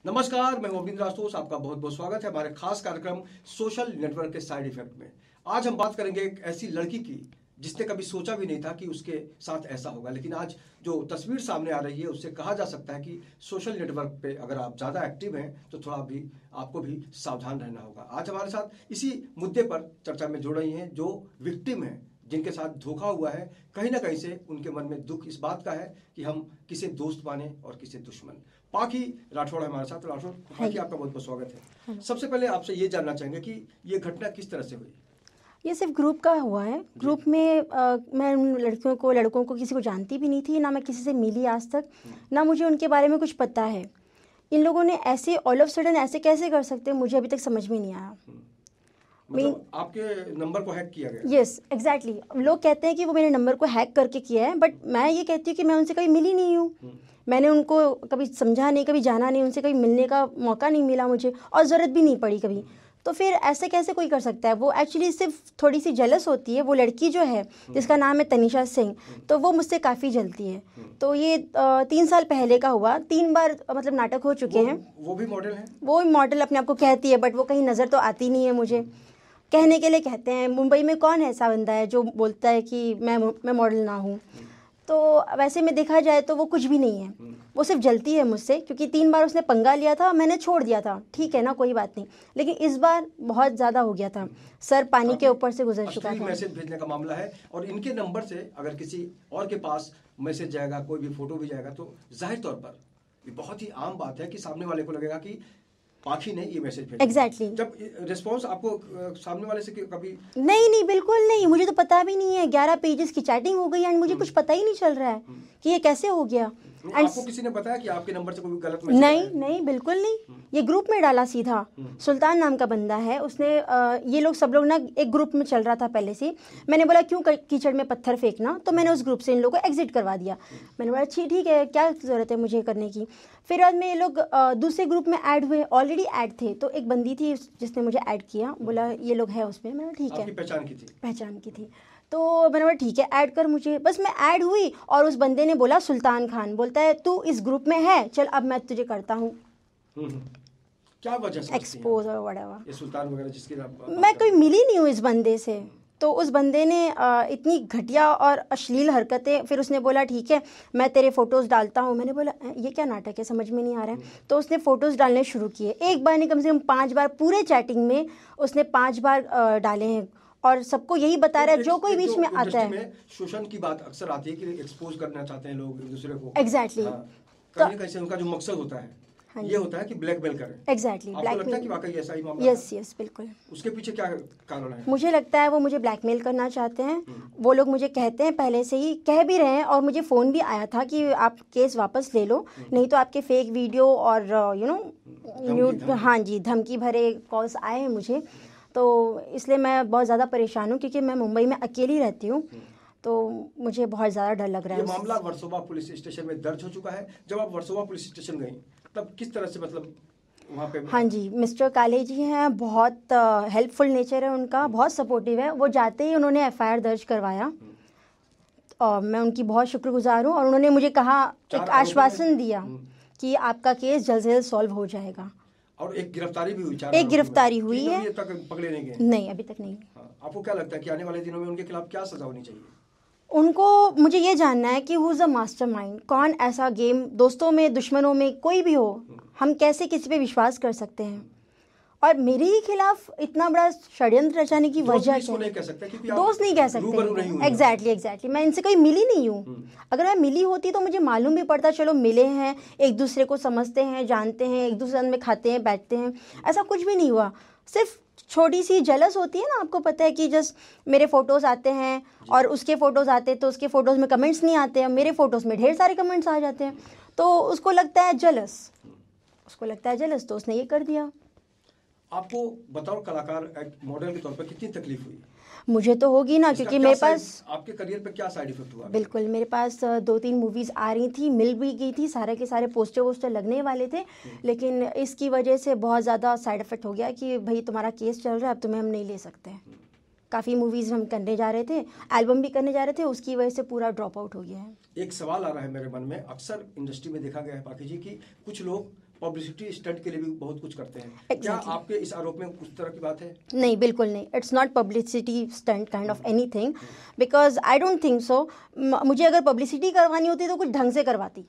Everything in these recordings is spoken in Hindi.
नमस्कार, मैं गोविंद राजपूत। आपका बहुत बहुत स्वागत है हमारे खास कार्यक्रम सोशल नेटवर्क के साइड इफेक्ट में। आज हम बात करेंगे एक ऐसी लड़की की जिसने कभी सोचा भी नहीं था कि उसके साथ ऐसा होगा, लेकिन आज जो तस्वीर सामने आ रही है उससे कहा जा सकता है कि सोशल नेटवर्क पे अगर आप ज़्यादा एक्टिव हैं तो थोड़ा भी आपको भी सावधान रहना होगा। आज हमारे साथ इसी मुद्दे पर चर्चा में जुड़ रही हैं जो विक्टिम हैं, जिनके साथ धोखा हुआ है। कहीं ना कहीं से उनके मन में दुख इस बात का है कि हम किसे दोस्त माने और किसे दुश्मन। पाखी राठौड़ है हमारे साथ। राठौड़ पाखी, आपका बहुत बहुत स्वागत है। सबसे पहले आपसे ये जानना चाहेंगे कि ये घटना किस तरह से हुई? ये सिर्फ ग्रुप का हुआ है। ग्रुप में मैं उन लड़कों को किसी को जानती भी नहीं थी, ना मैं किसी से मिली आज तक, ना मुझे उनके बारे में कुछ पता है। इन लोगों ने ऐसे ऑल ऑफ सडन ऐसे कैसे कर सकते हैं, मुझे अभी तक समझ में नहीं आया। मतलब आपके नंबर को हैक किया गया? Yes, exactly. लोग कहते हैं कि वो मेरे नंबर को हैक करके किया है, बट मैं ये कहती हूँ कि मैं उनसे कभी मिली नहीं हूँ। मैंने उनको कभी समझा नहीं, कभी जाना नहीं, उनसे कभी मिलने का मौका नहीं मिला मुझे, और ज़रूरत भी नहीं पड़ी कभी। तो फिर ऐसे कैसे कोई कर सकता है? वो एक्चुअली सिर्फ थोड़ी सी जेलस होती है। वो लड़की जो है जिसका नाम है तनिषा सिंह, तो वो मुझसे काफ़ी जलती है। तो ये 3 साल पहले का हुआ। 3 बार मतलब नाटक हो चुके हैं। वो भी मॉडल है? वो मॉडल अपने आप को कहती है, बट वो कहीं नज़र तो आती नहीं है मुझे। कहने के लिए कहते हैं। मुंबई में कौन है ऐसा बंदा है जो बोलता है कि मैं मॉडल ना हूँ? तो वैसे में देखा जाए तो वो कुछ भी नहीं है। वो सिर्फ जलती है मुझसे, क्योंकि 3 बार उसने पंगा लिया था, मैंने छोड़ दिया था, ठीक है ना, कोई बात नहीं। लेकिन इस बार बहुत ज़्यादा हो गया था। सर पानी के ऊपर से गुजर चुका था। मैसेज भेजने का मामला है, और इनके नंबर से अगर किसी और के पास मैसेज जाएगा, कोई भी फोटो भी जाएगा, तो जाहिर तौर पर ये बहुत ही आम बात है कि सामने वाले को लगेगा कि पाखी ने ये मैसेज भेजा। एग्जैक्टली। जब रिस्पांस आपको सामने वाले से कभी? नहीं, बिल्कुल नहीं। मुझे तो पता भी नहीं है। 11 पेजेस की चैटिंग हो गई एंड मुझे कुछ पता ही नहीं चल रहा है कि ये कैसे हो गया। आपको किसी ने बताया कि आपके नंबर से कोई गलत मैसेज आया? नहीं, बिल्कुल नहीं। ये ग्रुप में डाला सीधा। सुल्तान नाम का बंदा है, उसने ये लोग सब लोग ना एक ग्रुप में चल रहा था पहले से। मैंने बोला क्यों कीचड़ में पत्थर फेंकना, तो मैंने उस ग्रुप से इन लोगों को एग्जिट करवा दिया। मैंने बोला ठीक है, क्या ज़रूरत है मुझे करने की। फिर बाद में ये लोग दूसरे ग्रुप में ऐड हुए, ऑलरेडी ऐड थे। तो एक बंदी थी जिसने मुझे ऐड किया, बोला ये लोग है उसमें। मैंने ठीक है। पहचान की थी। तो मैंने बोला ठीक है, ऐड कर मुझे। बस मैं ऐड हुई और उस बंदे ने बोला, सुल्तान खान बोलता है तू इस ग्रुप में है, चल अब मैं तुझे करता हूँ। क्या वजह से एक्सपोज और व्हाटएवर। ये सुल्तान वगैरह जिसकी मैं कोई मिली नहीं हूँ इस बंदे से। तो उस बंदे ने इतनी घटिया और अश्लील हरकतें, फिर उसने बोला ठीक है मैं तेरे फोटोज़ डालता हूँ। मैंने बोला ये क्या नाटक है, समझ में नहीं आ रहा है। तो उसने फ़ोटोज़ डालने शुरू किए। एक बार नहीं, कम से कम 5 बार पूरे चैटिंग में उसने 5 बार डाले हैं, और सबको यही बता रहा है जो कोई बीच में आता है। शोषण की बात अक्सर आती है कि एक्सपोज करना चाहते हैं लोग एक दूसरे को। एग्जैक्टली। कहीं कहीं से उनका जो मकसद होता है ये होता है कि ब्लैकमेल करें। Exactly, blackmail. लगता है कि वाकई ऐसा ही मामला? यस, बिल्कुल। उसके पीछे क्या कारण है? मुझे लगता है वो मुझे ब्लैकमेल करना चाहते हैं। वो लोग मुझे कहते हैं, पहले से ही कह भी रहे हैं, और मुझे फ़ोन भी आया था कि आप केस वापस ले लो, नहीं तो आपके फेक वीडियो और हाँ जी, धमकी भरे कॉल्स आए हैं मुझे। तो इसलिए मैं बहुत ज़्यादा परेशान हूँ, क्योंकि मैं मुंबई में अकेली रहती हूँ, तो मुझे बहुत ज़्यादा डर लग रहा है। ये मामला वर्सोवा पुलिस स्टेशन में दर्ज हो चुका है। जब आप वर्सोवा पुलिस स्टेशन गई तब किस तरह से, मतलब वहाँ पे? हाँ जी, मिस्टर काले जी हैं, बहुत हेल्पफुल नेचर है उनका, बहुत सपोर्टिव है। वो जाते ही उन्होंने FIR दर्ज करवाया, और मैं उनकी बहुत शुक्रगुजार हूँ। और उन्होंने मुझे कहा, एक आश्वासन दिया कि आपका केस जल्द से जल्द सॉल्व हो जाएगा। और एक गिरफ्तारी भी हुई? एक गिरफ्तारी हुई है। अभी तक पकड़े नहीं गए? नहीं, अभी तक नहीं। आपको क्या लगता है कि आने वाले दिनों में उनके खिलाफ क्या सजा होनी चाहिए? उनको, मुझे ये जानना है कि हु इज़ अ मास्टरमाइंड, कौन ऐसा गेम, दोस्तों में दोश्मनों में कोई भी हो, हम कैसे किसी पे विश्वास कर सकते हैं? और मेरे ही खिलाफ इतना बड़ा षड्यंत्र रचाने की वजह क्या है? दोस्त नहीं कह सकते। एग्जैक्टली। मैं इनसे कोई मिली नहीं हूँ। अगर मैं मिली होती तो मुझे मालूम भी पड़ता, चलो मिले हैं, एक दूसरे को समझते हैं, जानते हैं, एक दूसरे में खाते हैं, बैठते हैं। ऐसा कुछ भी नहीं हुआ। सिर्फ छोटी सी जलस होती है ना, आपको पता है कि जस्ट मेरे फोटोज़ आते हैं और उसके फ़ोटोज़ आते हैं, तो उसके फ़ोटोज़ में कमेंट्स नहीं आते हैं, मेरे फ़ोटोज़ में ढेर सारे कमेंट्स आ जाते हैं, तो उसको लगता है जलस, तो उसने ये कर दिया। आपको बताओ, कलाकार एक मॉडल के तौर पर कितनी तकलीफ हुई? मुझे तो होगी ना, क्योंकि मेरे पास, आपके करियर पे क्या साइड इफेक्ट हुआ? बिल्कुल, मेरे पास 2-3 मूवीज़ आ रही थी, मिल भी गई थी, सारे के सारे पोस्टर लगने वाले थे, लेकिन इसकी वजह से बहुत ज़्यादा साइड इफेक्ट हो गया कि भाई तुम्हारा केस चल रहा है, अब तुम्हें हम नहीं ले सकते हैं। काफ़ी मूवीज़ हम करने जा रहे थे, एल्बम भी करने जा रहे थे, उसकी वजह से पूरा ड्रॉप आउट हो गया है। एक सवाल आ रहा है मेरे मन में, अक्सर इंडस्ट्री में देखा गया है पाखी जी कि कुछ लोग पब्लिसिटी स्टंट के लिए भी बहुत कुछ करते हैं। क्या Exactly. आपके इस आरोप में उस तरह की बात है? नहीं, बिल्कुल नहीं। It's not publicity stunt kind of anything, because I don't think so. मुझे अगर पब्लिसिटी करवानी होती तो कुछ ढंग से करवाती,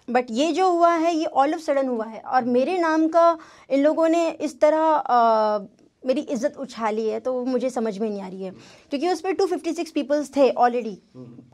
बट ये जो हुआ है ये ऑल ऑफ सडन हुआ है, और मेरे नाम का इन लोगों ने इस तरह मेरी इज्जत उछाली है, तो वो मुझे समझ में नहीं आ रही है। क्योंकि उस पर 256 पीपल्स थे ऑलरेडी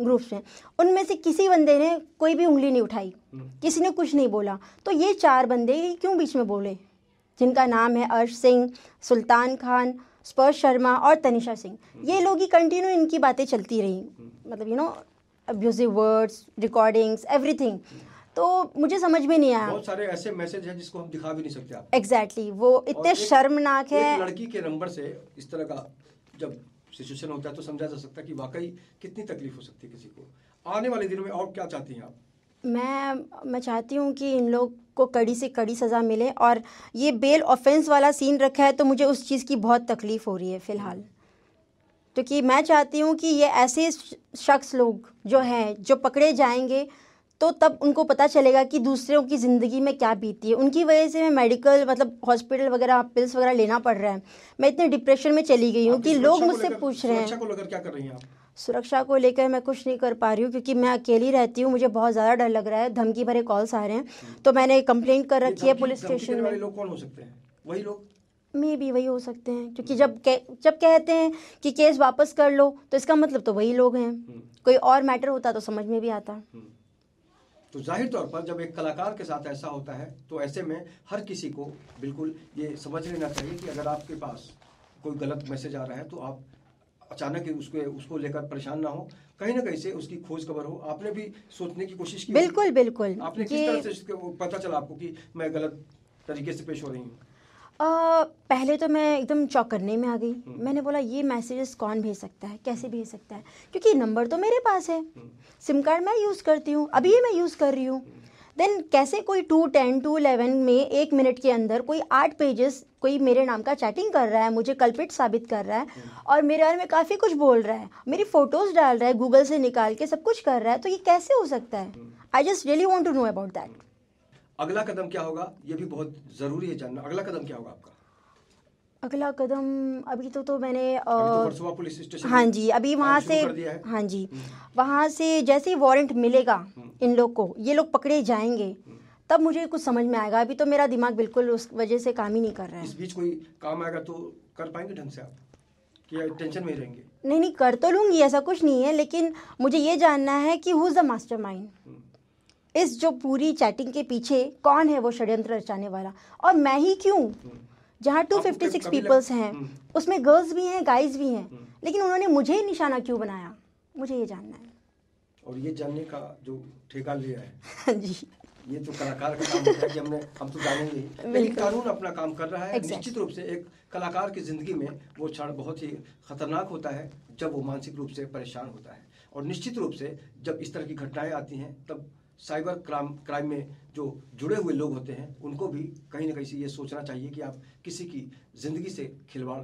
ग्रुप्स में, उनमें से किसी बंदे ने कोई भी उंगली नहीं उठाई, किसी ने कुछ नहीं बोला। तो ये 4 बंदे क्यों बीच में बोले, जिनका नाम है अर्श सिंह, सुल्तान खान, स्पर्श शर्मा और तनिषा सिंह। ये लोग ही कंटिन्यू इनकी बातें चलती रही, मतलब अब्यूजिव वर्ड्स, रिकॉर्डिंग्स, एवरीथिंग। तो मुझे समझ में नहीं आया। बहुत सारे ऐसे मैसेज हैं जिसको हम दिखा भी नहीं सकते आप। एग्जैक्टली, वो इतने शर्मनाक है। एक लड़की के नंबर से इस तरह का जब सिचुएशन होता है तो समझा जा सकता है कि वाकई कितनी तकलीफ हो सकती है किसी को। आने वाले दिनों में और क्या चाहती हैं आप? मैं चाहती हूँ कि इन लोग को कड़ी से कड़ी सज़ा मिले, और ये बेल ऑफेंस वाला सीन रखा है तो मुझे उस चीज़ की बहुत तकलीफ़ हो रही है फ़िलहाल। क्योंकि मैं चाहती हूँ कि ये ऐसे शख्स लोग जो हैं, जो पकड़े जाएंगे तो तब उनको पता चलेगा कि दूसरों की ज़िंदगी में क्या बीती है। उनकी वजह से मैं मेडिकल, मतलब हॉस्पिटल वगैरह, पिल्स वगैरह लेना पड़ रहा है। मैं इतने डिप्रेशन में चली गई हूँ कि लोग मुझसे पूछ रहे हैं। सुरक्षा को लेकर क्या कर रही हैं आप? सुरक्षा को लेकर मैं कुछ नहीं कर पा रही हूँ, क्योंकि मैं अकेली रहती हूँ। मुझे बहुत ज़्यादा डर लग रहा है, धमकी भरे कॉल्स आ रहे हैं। तो मैंने कंप्लेंट कर रखी है पुलिस स्टेशन में। लोग कौन हो सकते हैं? वही लोग मे भी वही हो सकते हैं, क्योंकि जब कहते हैं कि केस वापस कर लो तो इसका मतलब तो वही लोग हैं। कोई और मैटर होता तो समझ में भी आता। तो जाहिर तौर पर जब एक कलाकार के साथ ऐसा होता है तो ऐसे में हर किसी को बिल्कुल ये समझ लेना चाहिए कि अगर आपके पास कोई गलत मैसेज आ रहा है तो आप अचानक ही उसको लेकर परेशान ना हो, कहीं ना कहीं से उसकी खोज खबर हो। आपने भी सोचने की कोशिश की? बिल्कुल बिल्कुल। आपने किस तरह से पता चला आपको कि मैं गलत तरीके से पेश हो रही हूँ? पहले तो मैं एकदम चौंक करने में आ गई। मैंने बोला ये मैसेजेस कौन भेज सकता है, कैसे भेज सकता है, क्योंकि नंबर तो मेरे पास है, सिम कार्ड मैं यूज़ करती हूँ, अभी ये मैं यूज़ कर रही हूँ। देन कैसे कोई 210 211 में 1 मिनट के अंदर कोई 8 पेजेस कोई मेरे नाम का चैटिंग कर रहा है, मुझे कल्प्रिट साबित कर रहा है, और मेरे बारे में काफ़ी कुछ बोल रहा है, मेरी फ़ोटोज़ डाल रहा है गूगल से निकाल के, सब कुछ कर रहा है। तो ये कैसे हो सकता है? I just really want to know about that. अगला कदम क्या होगा ये भी बहुत ज़रूरी है जानना। अगला कदम क्या होगा आपका? अगला कदम अभी तो मैंने वर्सोवा पुलिस स्टेशन, हाँ जी, अभी वहाँ से, हाँ जी, वहाँ से जैसे ही वारंट मिलेगा इन लोग को, ये लोग पकड़े जाएंगे, तब मुझे कुछ समझ में आएगा। अभी तो मेरा दिमाग बिल्कुल उस वजह से काम ही नहीं कर रहा है। इस बीच कोई काम आएगा तो कर पाएंगे ढंग से आप, कि टेंशन में ही रहेंगे? नहीं, कर तो लूँगी, ऐसा कुछ नहीं है, लेकिन मुझे ये जानना है कि हु इज़ द मास्टरमाइंड, इस जो पूरी चैटिंग के पीछे कौन है वो षड्यंत्र रचाने वाला, और मैं ही क्यों? जहाँ 256 पीपल्स हैं उसमें गर्ल्स भी हैं, गाइज भी हैं, लेकिन उन्होंने मुझे ही निशाना क्यों बनाया, मुझे ये जानना है। और ये जानने का जो ठेका लिया है हाँ जी, ये तो कलाकार का काम होता है कि हम तो जानेंगे ही, लेकिन कानून अपना काम कर रहा है। निश्चित रूप से एक कलाकार की जिंदगी में वो क्षण बहुत ही खतरनाक होता है जब वो मानसिक रूप से परेशान होता है, और निश्चित रूप से जब इस तरह की घटनाएं आती हैं तब साइबर क्राइम में जो जुड़े हुए लोग होते हैं उनको भी कहीं ना कहीं से ये सोचना चाहिए कि आप किसी की ज़िंदगी से खिलवाड़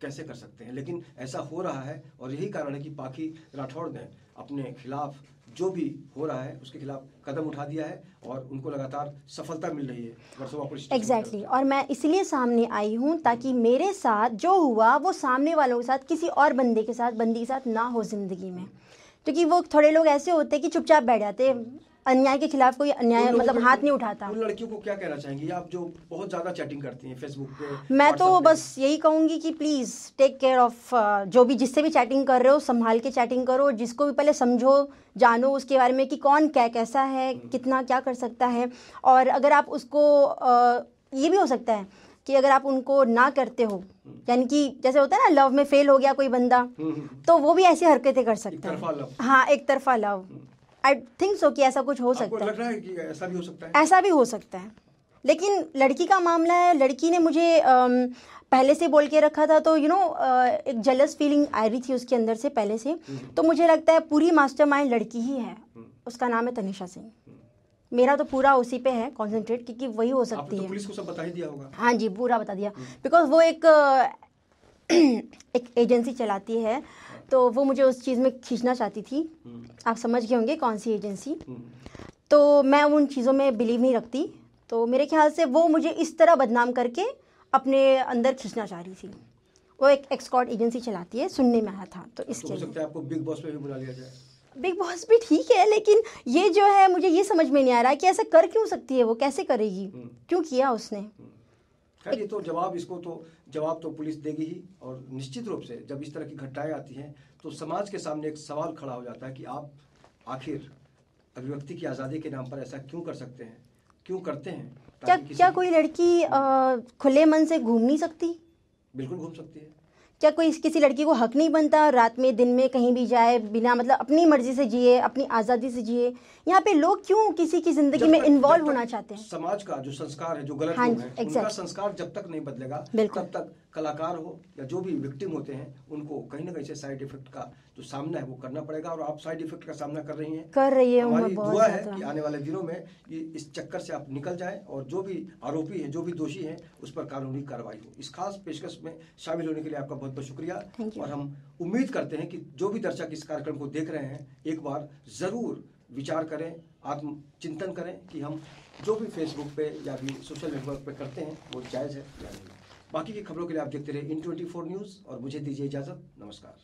कैसे कर सकते हैं। लेकिन ऐसा हो रहा है, और यही कारण है कि पाखी राठौड़ ने अपने खिलाफ जो भी हो रहा है उसके खिलाफ कदम उठा दिया है, और उनको लगातार सफलता मिल रही है वर्सोवा पुलिस स्टेशन। एग्जैक्टली, और मैं इसलिए सामने आई हूँ ताकि मेरे साथ जो हुआ वो सामने वालों के साथ, किसी और बंदी के साथ ना हो ज़िंदगी में। क्योंकि वो थोड़े लोग ऐसे होते हैं कि चुपचाप बैठ जाते, अन्याय के खिलाफ कोई अन्याय मतलब हाथ नहीं उठाता। उन लड़कियों को क्या कहना चाहेंगी आप जो बहुत ज़्यादा चैटिंग करती हैं फेसबुक पे? मैं तो बस यही कहूँगी कि प्लीज़ टेक केयर ऑफ, जो भी जिससे भी चैटिंग कर रहे हो संभाल के चैटिंग करो, जिसको भी पहले समझो, जानो उसके बारे में कि कौन क्या कैसा है, कितना क्या कर सकता है। और अगर आप उसको ये भी हो सकता है कि अगर आप उनको ना करते हो, यानी कि जैसे होता है ना लव में फेल हो गया कोई बंदा, तो वो भी ऐसी हरकतें कर सकता है। हाँ, एक तरफा लव, आई थिंक सो कि ऐसा कुछ हो सकता है। लग रहा है कि ऐसा भी हो सकता है? ऐसा भी हो सकता है, लेकिन लड़की का मामला है, लड़की ने मुझे पहले से बोल के रखा था, तो एक जेलस फीलिंग आ रही थी उसके अंदर से पहले से। तो मुझे लगता है पूरी मास्टरमाइंड लड़की ही है, उसका नाम है तनिषा सिंह। मेरा तो पूरा उसी पे है कॉन्सेंट्रेट, क्योंकि वही हो सकती है। पुलिस को सब बता ही दिया होगा? हाँ जी, पूरा बता दिया, बिकॉज वो एक एजेंसी चलाती है, तो वो मुझे उस चीज़ में खींचना चाहती थी। आप समझ गए होंगे कौन सी एजेंसी। तो मैं उन चीज़ों में बिलीव नहीं रखती, तो मेरे ख्याल से वो मुझे इस तरह बदनाम करके अपने अंदर खींचना चाह रही थी। वो एक एस्कॉर्ट एजेंसी चलाती है, सुनने में आया था, तो इसके हो लिए सकता है आपको बिग बॉस में भी बुला लिया जाए। बिग बॉस भी ठीक है, लेकिन ये जो है मुझे ये समझ में नहीं आ रहा है कि ऐसा कर क्यों सकती है, वो कैसे करेगी, क्यों किया उसने। खैर ये तो जवाब तो पुलिस देगी ही, और निश्चित रूप से जब इस तरह की घटनाएं आती हैं तो समाज के सामने एक सवाल खड़ा हो जाता है कि आप आखिर अभिव्यक्ति की आज़ादी के नाम पर ऐसा क्यों कर सकते हैं, क्यों करते हैं। क्या कोई लड़की खुले मन से घूम नहीं सकती? बिल्कुल घूम सकती है। क्या कोई किसी लड़की को हक नहीं बनता रात में दिन में कहीं भी जाए, बिना मतलब अपनी मर्जी से जिए, अपनी आज़ादी से जिए? यहाँ पे लोग क्यों किसी की जिंदगी में इन्वॉल्व होना चाहते हैं? समाज का जो संस्कार है, जो गलत हाँ, लोग हैं, उनका संस्कार जब तक नहीं बदलेगा तब तक कलाकार हो या जो भी विक्टिम होते हैं उनको कहीं ना कहीं से साइड इफेक्ट का जो सामना है वो करना पड़ेगा। और आप साइड इफेक्ट का सामना कर रही हैं। हमारी दुआ है कि आने वाले दिनों में ये इस चक्कर से आप निकल जाएं और जो भी आरोपी हैं, जो भी दोषी हैं, उस पर कानूनी कार्रवाई हो। इस खास पेशकश में शामिल होने के लिए आपका बहुत बहुत शुक्रिया। और हम उम्मीद करते हैं कि जो भी दर्शक इस कार्यक्रम को देख रहे हैं एक बार जरूर विचार करें, आत्मचिंतन करें कि हम जो भी फेसबुक पे या भी सोशल नेटवर्क पे करते हैं वो जायज़ है या नहीं। बाकी की खबरों के लिए आप देखते रहे इन 24 न्यूज़ और मुझे दीजिए इजाज़त। नमस्कार।